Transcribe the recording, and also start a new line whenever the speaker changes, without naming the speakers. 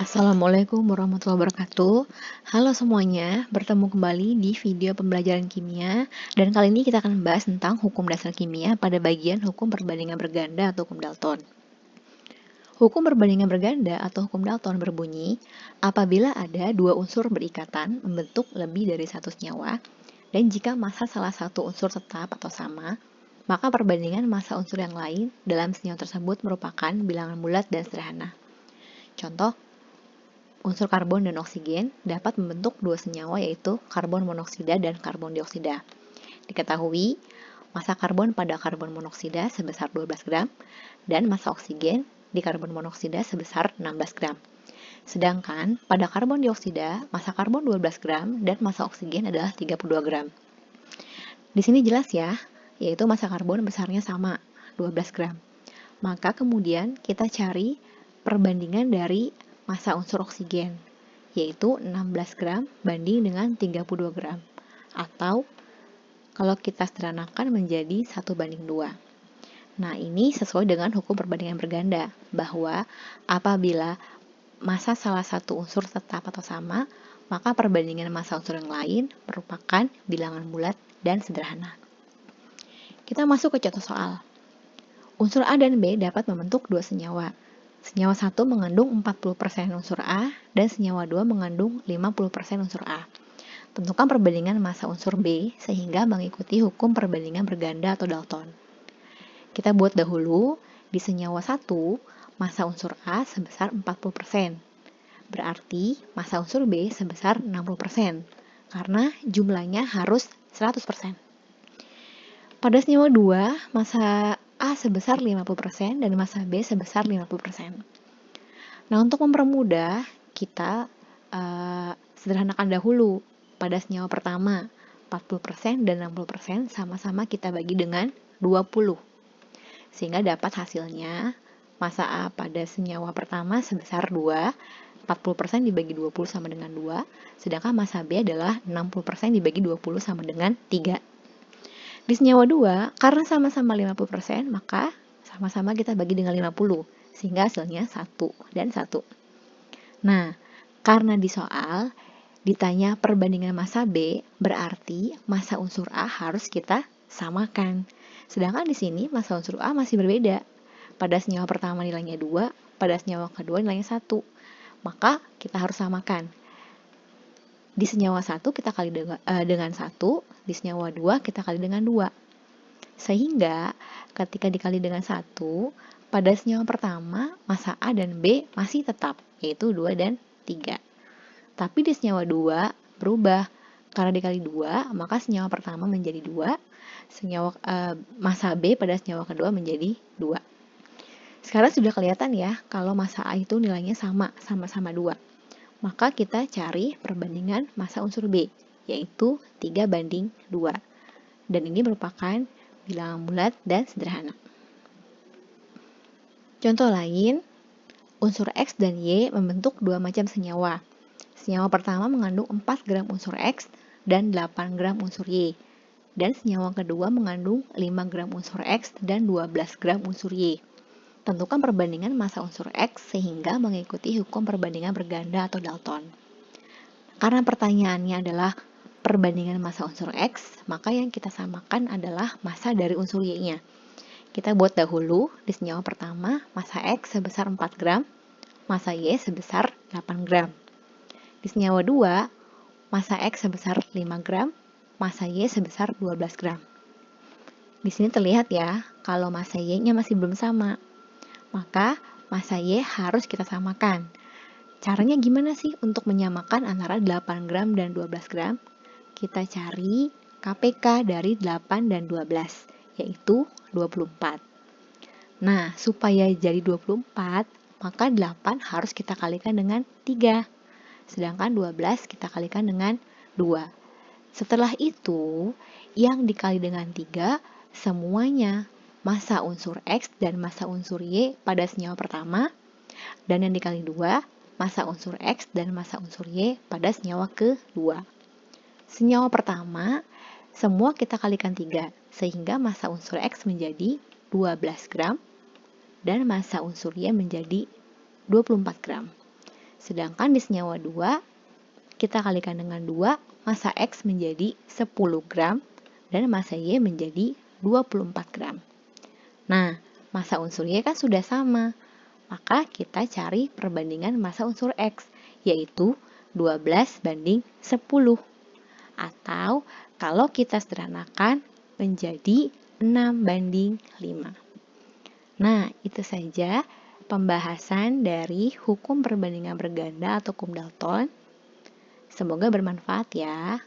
Assalamualaikum warahmatullahi wabarakatuh. Halo semuanya, bertemu kembali di video pembelajaran kimia. Dan kali ini kita akan membahas tentang hukum dasar kimia pada bagian hukum perbandingan berganda atau hukum Dalton. Hukum perbandingan berganda atau hukum Dalton berbunyi, apabila ada dua unsur berikatan membentuk lebih dari satu senyawa, dan jika massa salah satu unsur tetap atau sama, maka perbandingan massa unsur yang lain dalam senyawa tersebut merupakan bilangan bulat dan sederhana. Contoh, unsur karbon dan oksigen dapat membentuk dua senyawa yaitu karbon monoksida dan karbon dioksida. Diketahui, massa karbon pada karbon monoksida sebesar 12 gram dan massa oksigen di karbon monoksida sebesar 16 gram. Sedangkan pada karbon dioksida, massa karbon 12 gram dan massa oksigen adalah 32 gram. Di sini jelas ya, yaitu massa karbon besarnya sama, 12 gram. Maka kemudian kita cari perbandingan dari massa unsur oksigen, yaitu 16 gram banding dengan 32 gram. Atau kalau kita sederhanakan menjadi 1:2. Nah, ini sesuai dengan hukum perbandingan berganda, bahwa apabila massa salah satu unsur tetap atau sama, maka perbandingan massa unsur yang lain merupakan bilangan bulat dan sederhana. Kita masuk ke contoh soal. Unsur A dan B dapat membentuk dua senyawa. Senyawa 1 mengandung 40% unsur A dan senyawa 2 mengandung 50% unsur A. Tentukan perbandingan massa unsur B sehingga mengikuti hukum perbandingan berganda atau Dalton. Kita buat dahulu, di senyawa 1, massa unsur A sebesar 40%. Berarti massa unsur B sebesar 60%, karena jumlahnya harus 100%. Pada senyawa 2, massa A sebesar 50% dan massa B sebesar 50%. Nah, untuk mempermudah, kita sederhanakan dahulu. Pada senyawa pertama, 40% dan 60% sama-sama kita bagi dengan 20. Sehingga dapat hasilnya, massa A pada senyawa pertama sebesar 2, 40% dibagi 20 sama dengan 2, sedangkan massa B adalah 60% dibagi 20 sama dengan 3. Di senyawa 2, karena sama-sama 50%, maka sama-sama kita bagi dengan 50, sehingga hasilnya 1 dan 1. Nah, karena di soal ditanya perbandingan massa B, berarti massa unsur A harus kita samakan. Sedangkan di sini massa unsur A masih berbeda. Pada senyawa pertama nilainya 2, pada senyawa kedua nilainya 1. Maka kita harus samakan. Di senyawa 1 kita kali dengan 1, di senyawa 2 kita kali dengan 2. Sehingga ketika dikali dengan 1, pada senyawa pertama massa A dan B masih tetap, yaitu 2 dan 3. Tapi di senyawa 2 berubah. Karena dikali 2, maka senyawa pertama menjadi 2, massa B pada senyawa kedua menjadi 2. Sekarang sudah kelihatan ya, kalau massa A itu nilainya sama-sama 2. Maka kita cari perbandingan massa unsur B, yaitu 3:2. Dan ini merupakan bilangan bulat dan sederhana. Contoh lain, unsur X dan Y membentuk dua macam senyawa. Senyawa pertama mengandung 4 gram unsur X dan 8 gram unsur Y. Dan senyawa kedua mengandung 5 gram unsur X dan 12 gram unsur Y. Tentukan perbandingan massa unsur X sehingga mengikuti hukum perbandingan berganda atau Dalton. Karena pertanyaannya adalah perbandingan massa unsur X, maka yang kita samakan adalah massa dari unsur Y-nya. Kita buat dahulu, di senyawa pertama, massa X sebesar 4 gram, massa Y sebesar 8 gram. Di senyawa 2, massa X sebesar 5 gram, massa Y sebesar 12 gram. Di sini terlihat ya, kalau massa Y-nya masih belum sama. Maka massa Y harus kita samakan. Caranya gimana sih untuk menyamakan antara 8 gram dan 12 gram? Kita cari KPK dari 8 dan 12, yaitu 24. Nah, supaya jadi 24, maka 8 harus kita kalikan dengan 3. Sedangkan 12 kita kalikan dengan 2. Setelah itu, yang dikali dengan 3 semuanya massa unsur X dan massa unsur Y pada senyawa pertama, dan yang dikali 2, massa unsur X dan massa unsur Y pada senyawa kedua. Senyawa pertama, semua kita kalikan 3, sehingga massa unsur X menjadi 12 gram, dan massa unsur Y menjadi 24 gram. Sedangkan di senyawa 2, kita kalikan dengan 2, massa X menjadi 10 gram dan massa Y menjadi 24 gram. Nah, massa unsur Y kan sudah sama, maka kita cari perbandingan massa unsur X, yaitu 12 banding 10. Atau kalau kita sederhanakan menjadi 6 banding 5. Nah, itu saja pembahasan dari hukum perbandingan berganda atau hukum Dalton. Semoga bermanfaat ya.